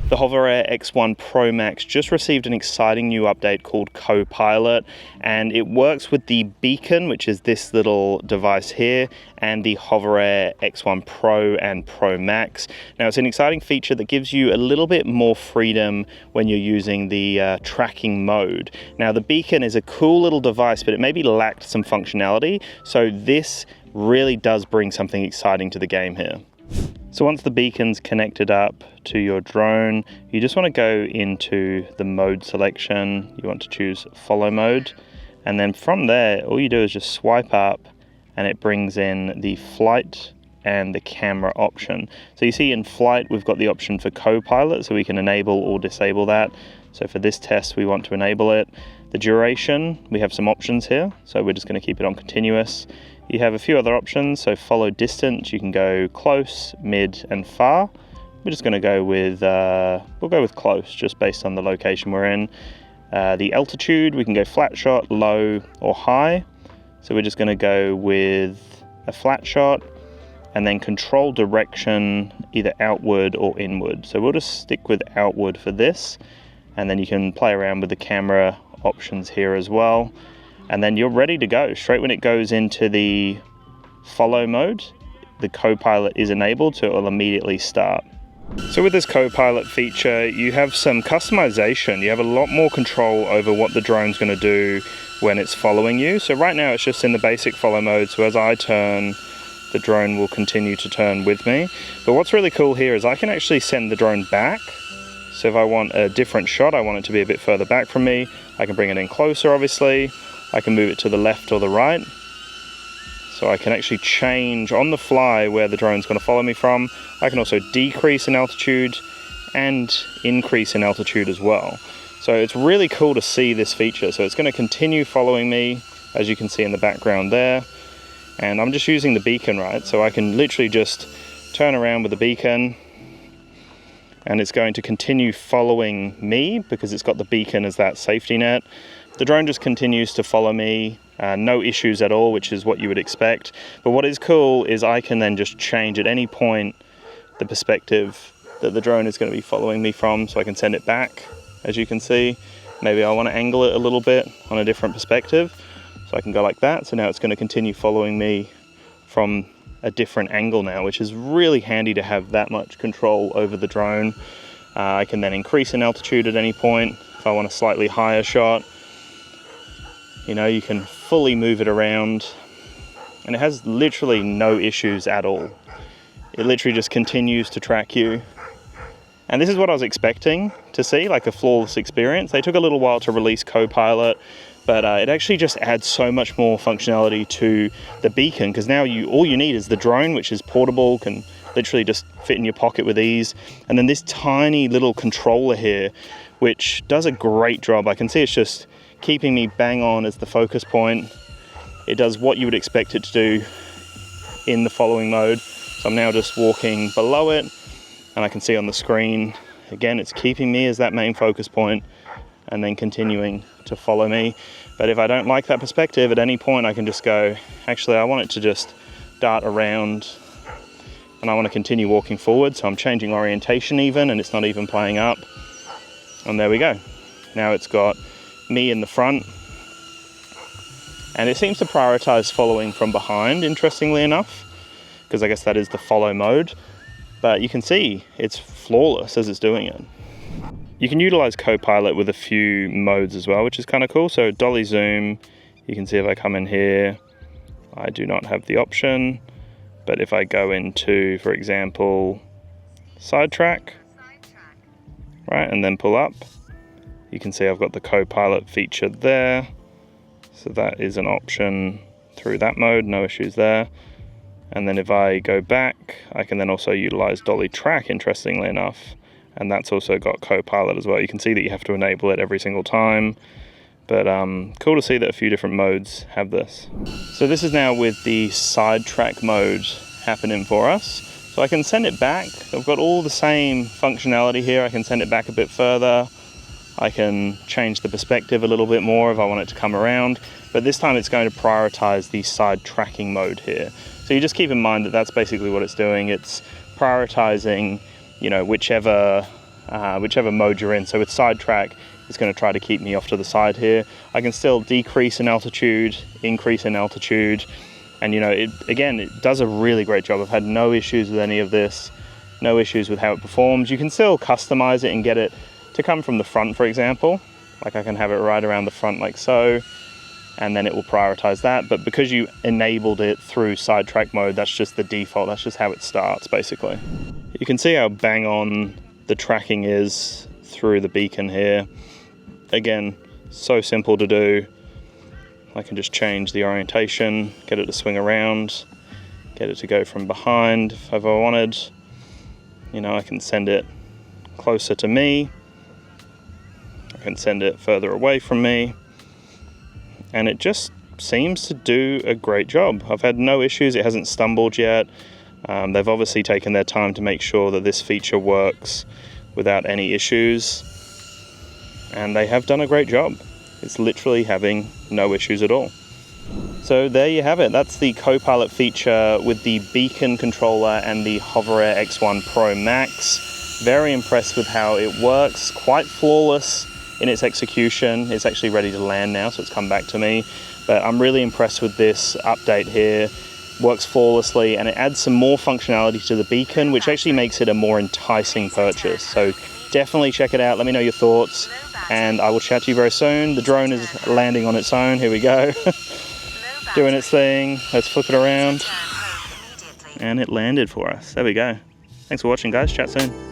The HOVERAir X1 ProMax just received an exciting new update called CoPilot, and it works with the beacon, which is this little device here, and the HOVERAir X1 Pro and Pro Max. Now, it's an exciting feature that gives you a little bit more freedom when you're using the tracking mode. Now, the beacon is a cool little device, but it maybe lacked some functionality, so this really does bring something exciting to the game here. So once the beacon's connected up to your drone, you just want to go into the mode selection. You want to choose follow mode, and then from there all you do is just swipe up and it brings in the flight and the camera option. So you see in flight we've got the option for CoPilot, so we can enable or disable that. So for this test we want to enable it. The duration, we have some options here, so we're just going to keep it on continuous. You have a few other options, so follow distance, you can go close, mid and far. We're just going to go with, we'll go with close, just based on the location we're in. The altitude, we can go flat shot, low or high. So we're just going to go with a flat shot, and then control direction, either outward or inward. So we'll just stick with outward for this, and then you can play around with the camera options here as well. And then you're ready to go. Straight when it goes into the follow mode, the CoPilot is enabled, so it will immediately start. So with this CoPilot feature, you have some customization. You have a lot more control over what the drone's going to do when it's following you. So right now it's just in the basic follow mode, so as I turn, the drone will continue to turn with me. But what's really cool here is I can actually send the drone back. So if I want a different shot, I want it to be a bit further back from me, I can bring it in closer, obviously. I can move it to the left or the right. So I can actually change on the fly where the drone's going to follow me from. I can also decrease in altitude and increase in altitude as well. So it's really cool to see this feature. So it's going to continue following me, as you can see in the background there. And I'm just using the beacon, right? So I can literally just turn around with the beacon, and it's going to continue following me because it's got the beacon as that safety net. The drone just continues to follow me, no issues at all, which is what you would expect. But what is cool is I can then just change at any point the perspective that the drone is going to be following me from, so I can send it back, as you can see. Maybe I want to angle it a little bit on a different perspective, so I can go like that. So now it's going to continue following me from a different angle now, which is really handy to have that much control over the drone. I can then increase in altitude at any point if I want a slightly higher shot. You know, you can fully move it around, and it has literally no issues at all. It literally just continues to track you. And this is what I was expecting to see, like a flawless experience. They took a little while to release CoPilot, but it actually just adds so much more functionality to the beacon, because now all you need is the drone, which is portable, can literally just fit in your pocket with ease. And then this tiny little controller here, which does a great job. I can see it's just keeping me bang on as the focus point. It does what you would expect it to do in the following mode. So I'm now just walking below it, and I can see on the screen, again, it's keeping me as that main focus point and then continuing to follow me. But if I don't like that perspective, at any point I can just go, actually I want it to just dart around, and I want to continue walking forward. So I'm changing orientation even, and it's not even playing up. And there we go. Now it's got me in the front, and it seems to prioritize following from behind, interestingly enough, because I guess that is the follow mode. But you can see it's flawless as it's doing it. You can utilize CoPilot with a few modes as well, which is kind of cool. So dolly zoom, you can see if I come in here, I do not have the option. But if I go into, for example, sidetrack, right, and then pull up, you can see I've got the CoPilot feature there. So that is an option through that mode, no issues there. And then if I go back, I can then also utilize dolly track, interestingly enough. And that's also got CoPilot as well. You can see that you have to enable it every single time. But cool to see that a few different modes have this. So this is now with the sidetrack mode happening for us. So I can send it back. I've got all the same functionality here. I can send it back a bit further. I can change the perspective a little bit more if I want it to come around, but this time it's going to prioritize the side tracking mode here. So you just keep in mind that that's basically what it's doing. It's prioritizing, you know, whichever whichever mode you're in. So with sidetrack, it's going to try to keep me off to the side here. I can still decrease in altitude, increase in altitude, and you know, it does a really great job. I've had no issues with any of this, no issues with how it performs. You can still customize it and get it to come from the front, for example. Like I can have it right around the front like so, and then it will prioritize that. But because you enabled it through sidetrack mode, that's just the default, that's just how it starts basically. You can see how bang on the tracking is through the beacon here. Again, so simple to do. I can just change the orientation, get it to swing around, get it to go from behind if ever I wanted. You know, I can send it closer to me, I can send it further away from me, and it just seems to do a great job. I've had no issues, it hasn't stumbled yet. They've obviously taken their time to make sure that this feature works without any issues, and they have done a great job. It's literally having no issues at all. So there you have it. That's the CoPilot feature with the beacon controller and the HOVERAir X1 ProMax. Very impressed with how it works. Quite flawless in its execution. It's actually ready to land now, so it's come back to me. But I'm really impressed with this update here. Works flawlessly, and it adds some more functionality to the beacon, which actually makes it a more enticing purchase. So definitely check it out. Let me know your thoughts, and I will chat to you very soon. The drone is landing on its own. Here we go. Doing its thing. Let's flip it around. And it landed for us. There we go. Thanks for watching, guys. Chat soon.